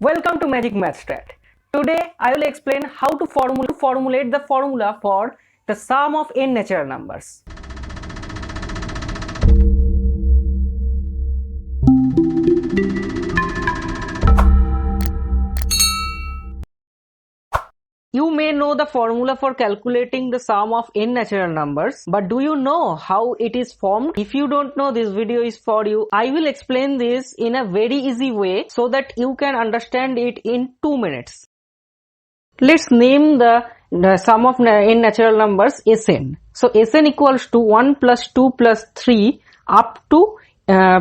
Welcome to Magic Math Strat. Today I will explain how to formulate the formula for the sum of n natural numbers. You may know the formula for calculating the sum of n natural numbers, but do you know how it is formed? If you don't know, this video is for you. I will explain this in a very easy way so that you can understand it in 2 minutes. Let's name the sum of n natural numbers Sn. So Sn equals to 1 plus 2 plus 3 up to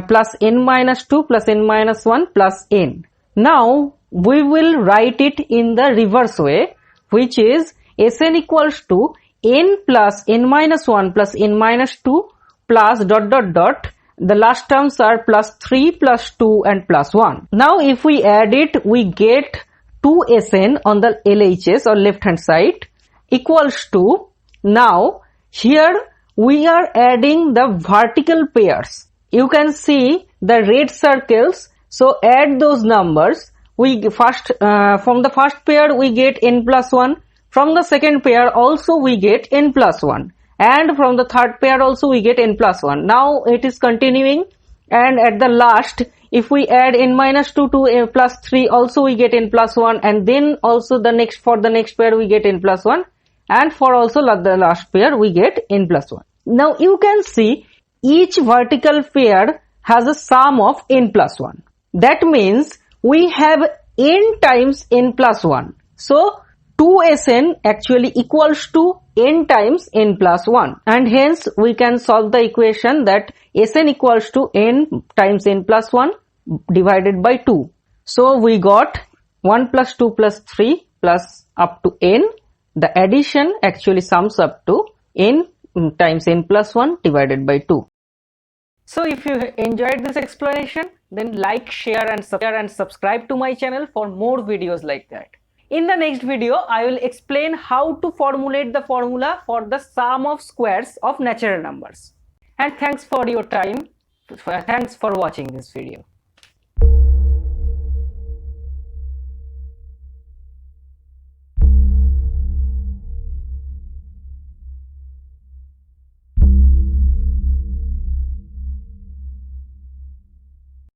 plus n minus 2 plus n minus 1 plus n. Now we will write it in the reverse way, which is Sn equals to n plus n minus 1 plus n minus 2 plus dot dot dot. The last terms are plus 3 plus 2 and plus 1. Now if we add it, we get 2Sn on the LHS or left hand side equals to, now here we are adding the vertical pairs. You can see the red circles, so add those numbers. We first from the first pair we get n plus 1, from the second pair also we get n plus 1, and from the third pair also we get n plus 1. Now it is continuing, and at the last if we add n minus 2 to n plus 3 also we get n plus 1, and then also the next pair we get n plus 1, and for also the last pair we get n plus 1. Now you can see each vertical pair has a sum of n plus 1. That means we have n times n plus 1. So 2Sn actually equals to n times n plus 1, and hence we can solve the equation that Sn equals to n times n plus 1 divided by 2. So we got 1 plus 2 plus 3 plus up to n. The addition actually sums up to n times n plus 1 divided by 2. So if you enjoyed this explanation, then like, share and subscribe to my channel for more videos like that. In the next video, I will explain how to formulate the formula for the sum of squares of natural numbers. And thanks for your time. Thanks for watching this video.